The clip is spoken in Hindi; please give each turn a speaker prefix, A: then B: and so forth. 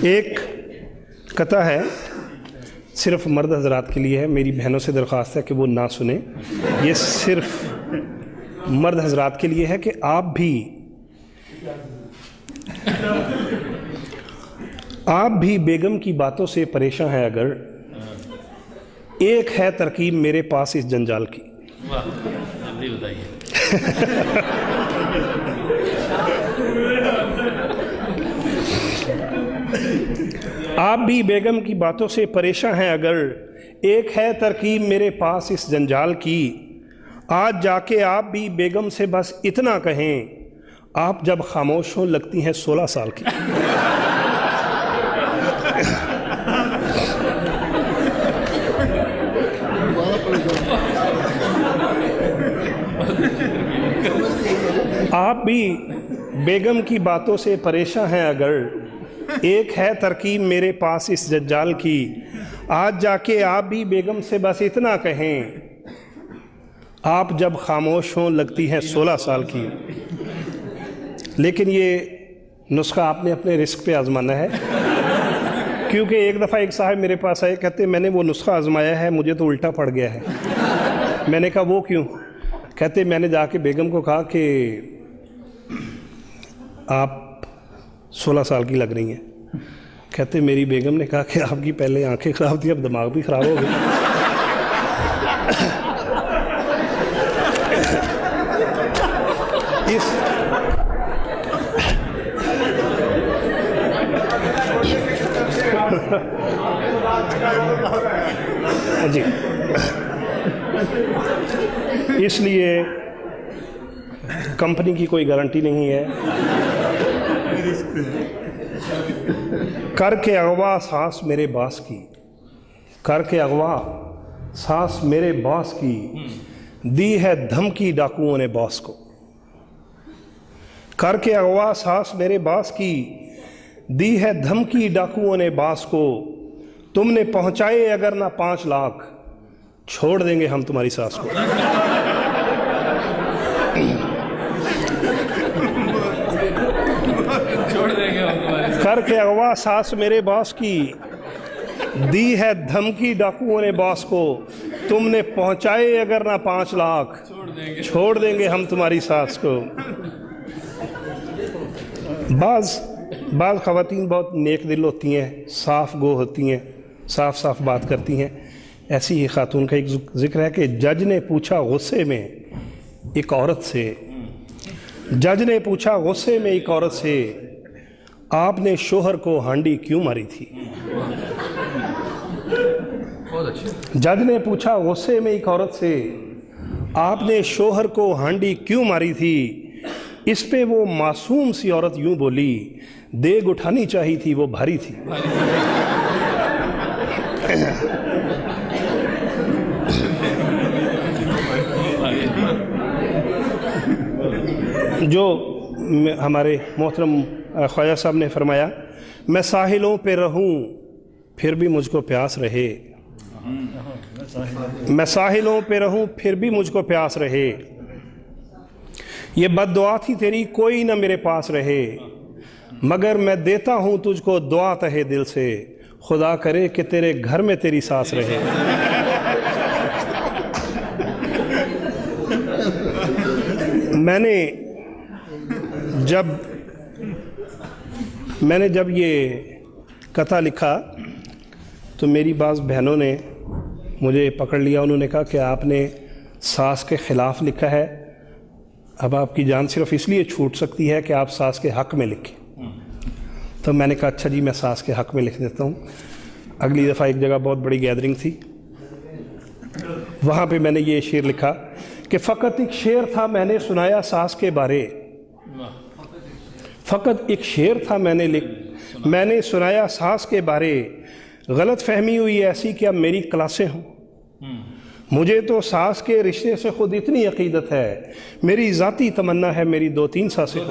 A: एक कथा है, सिर्फ मर्द हजरात के लिए है। मेरी बहनों से दरख्वास्त है कि वो ना सुने। ये सिर्फ मर्द हजरात के लिए है कि आप भी बेगम की बातों से परेशान हैं अगर, एक है तरकीब मेरे पास इस जंजाल की।
B: वाह, जल्दी बताइए।
A: आप भी बेगम की बातों से परेशान हैं अगर, एक है तरकीब मेरे पास इस जंजाल की। आज जाके आप भी बेगम से बस इतना कहें, आप जब खामोश हों लगती हैं 16 साल की। आप भी बेगम की बातों से परेशान हैं अगर, एक है तरकीब मेरे पास इस जंजाल की। आज जाके आप भी बेगम से बस इतना कहें, आप जब खामोश हों लगती हैं 16 साल की। लेकिन ये नुस्खा आपने अपने रिस्क पे आजमाना है, क्योंकि एक दफ़ा एक साहब मेरे पास आए, कहते मैंने वो नुस्खा आजमाया है, मुझे तो उल्टा पड़ गया है। मैंने कहा वो क्यों? कहते मैंने जाके बेगम को कहा कि आप 16 साल की लग रही हैं। कहते मेरी बेगम ने कहा कि आपकी पहले आंखें ख़राब थी, अब दिमाग भी ख़राब हो गया। जी, इसलिए कंपनी की कोई गारंटी नहीं है। करके अगवा सांस मेरे बास की, करके अगवा सांस मेरे बास की, दी है धमकी डाकुओं ने बॉस को। करके अगवा सांस मेरे बास की, दी है धमकी डाकुओं ने बास को। तुमने पहुंचाए अगर ना 5 लाख, छोड़ देंगे हम तुम्हारी सास को।
B: छोड़ देंगे हम तुम्हारी सास।
A: करके अगवा सांस मेरे बास की, दी है धमकी डाकुओं ने बास को। तुमने पहुंचाए अगर ना 5 लाख, छोड़ देंगे हम तुम्हारी सास को। बाज़ ख़वातीन बहुत नेक दिल होती हैं, साफ़ गो होती हैं, साफ साफ बात करती हैं। ऐसी ही खातून का एक जिक्र है कि जज ने पूछा गुस्से में एक औरत से, जज ने पूछा गुस्से में एक औरत से, आपने शोहर को हांडी क्यों मारी थी?
B: बहुत अच्छे।
A: जज ने पूछा गुस्से में एक औरत से, आपने शोहर को हांडी क्यों मारी थी? इस पे वो मासूम सी औरत यूं बोली, देग उठानी चाहिए थी, वो भारी थी। जो हमारे मोहतरम ख्वाजा साहब ने फरमाया, मैं साहिलों पे रहूं फिर भी मुझको प्यास रहे, मैं साहिलों पे रहूं फिर भी मुझको प्यास रहे। ये बद्दुआ थी तेरी कोई ना मेरे पास रहे, मगर मैं देता हूं तुझको दुआ तहे दिल से, खुदा करे कि तेरे घर में तेरी सास रहे। मैंने जब ये कथा लिखा तो मेरी बाज़ बहनों ने मुझे पकड़ लिया। उन्होंने कहा कि आपने सास के ख़िलाफ़ लिखा है, अब आपकी जान सिर्फ इसलिए छूट सकती है कि आप सास के हक़ में लिखें। तो मैंने कहा अच्छा जी, मैं सास के हक़ में लिख देता हूँ। अगली दफ़ा एक जगह बहुत बड़ी गैदरिंग थी, वहाँ पे मैंने ये शेर लिखा कि फ़कत एक शेर था मैंने सुनाया सास के बारे, फ़कत एक शेर था मैंने सुनाया सास के बारे। गलत फहमी हुई ऐसी कि अब मेरी क्लासें हों, मुझे तो सास के रिश्ते से खुद इतनी अकीदत है, मेरी ज़ाती तमन्ना है मेरी 2-3 सासें।